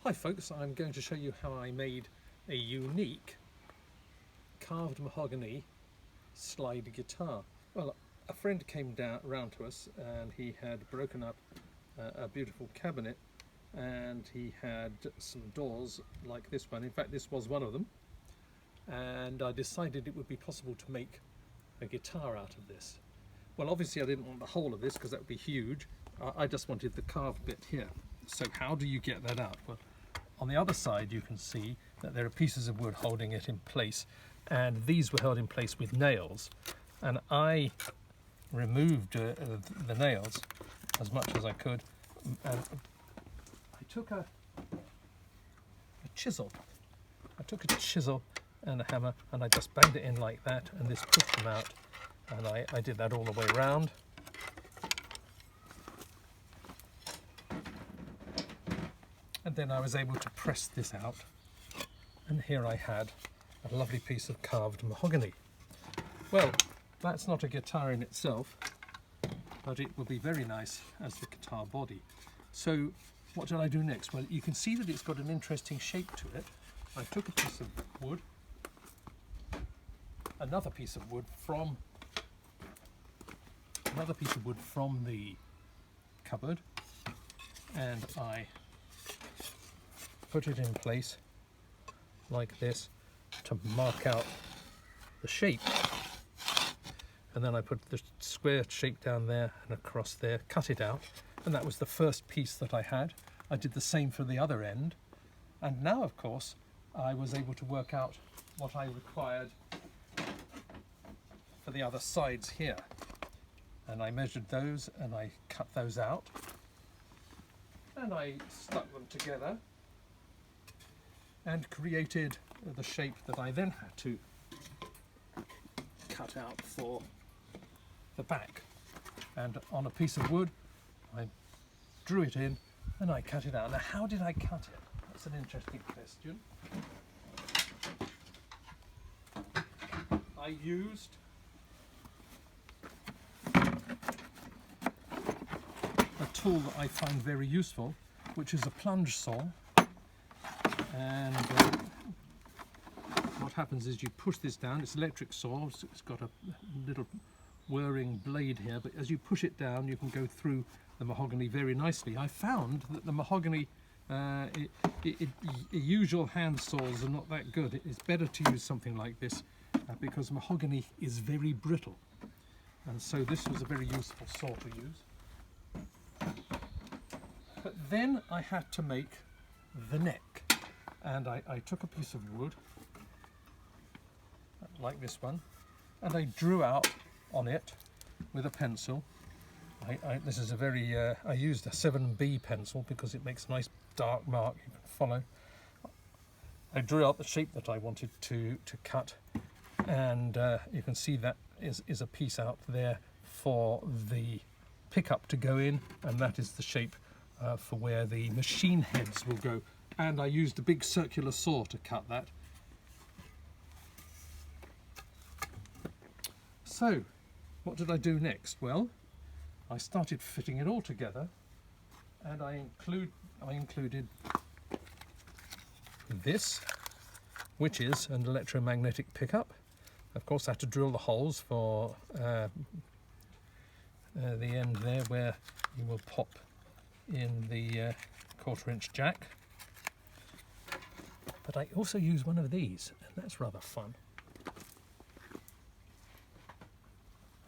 Hi folks, I'm going to show you how I made a unique carved mahogany slide guitar. Well, a friend came round to us and he had broken up a beautiful cabinet, and he had some doors like this one. In fact, this was one of them, and I decided it would be possible to make a guitar out of this. Well, obviously I didn't want the whole of this because that would be huge. I just wanted the carved bit here. So how do you get that out? Well, on the other side you can see that there are pieces of wood holding it in place, and these were held in place with nails, and I removed the nails as much as I could, and I took a chisel. I took a chisel and a hammer and I just banged it in like that, and this pushed them out, and I did that all the way around. And then I was able to press this out, and here I had a lovely piece of carved mahogany. Well, that's not a guitar in itself, but it will be very nice as the guitar body. So what did I do next? Well, you can see that it's got an interesting shape to it. I took a piece of wood, another piece of wood from the cupboard, and I put it in place like this to mark out the shape, and then I put the square shape down there and across there, cut it out, and that was the first piece that I had. I did the same for the other end, and now of course I was able to work out what I required for the other sides here, and I measured those and I cut those out and I stuck them together and created the shape that I then had to cut out for the back. And on a piece of wood I drew it in and I cut it out. Now, how did I cut it? That's an interesting question. I used a tool that I find very useful, which is a plunge saw. And what happens is you push this down. It's an electric saw, so it's got a little whirring blade here, but as you push it down you can go through the mahogany very nicely. I found that the mahogany, usual hand saws are not that good. It's better to use something like this because mahogany is very brittle, and so this was a very useful saw to use. But then I had to make the neck, and I took a piece of wood like this one, and I drew out on it with a pencil. This is a very, I used a 7B pencil because it makes a nice dark mark you can follow. I drew out the shape that I wanted to cut, and you can see that is a piece out there for the pickup to go in, and that is the shape for where the machine heads will go. And I used a big circular saw to cut that. So, what did I do next? Well, I started fitting it all together, and I included this, which is an electromagnetic pickup. Of course, I had to drill the holes for the end there where you will pop in the 1/4 inch jack. But I also use one of these, and that's rather fun.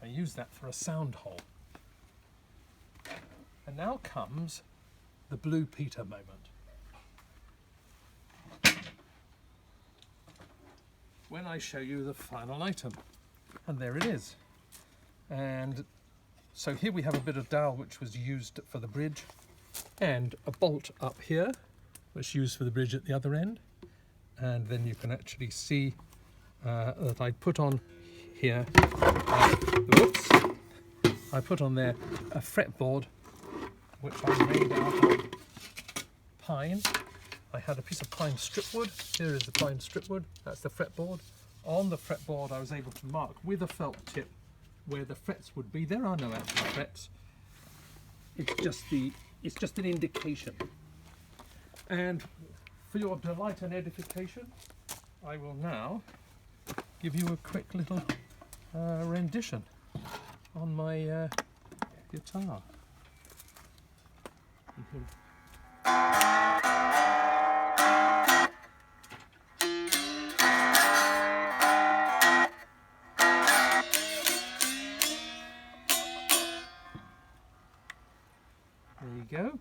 I use that for a sound hole. And now comes the Blue Peter moment. When I show you the final item. And there it is. And so here we have a bit of dowel which was used for the bridge, and a bolt up here which is used for the bridge at the other end. And then you can actually see that I put on here, I put on there a fretboard which I made out of pine. I had a piece of pine stripwood. Here is the pine stripwood, that's the fretboard. On the fretboard I was able to mark with a felt tip where the frets would be. There are no actual frets, it's just an indication. And For your delight and edification, I will now give you a quick little rendition on my guitar. There you go.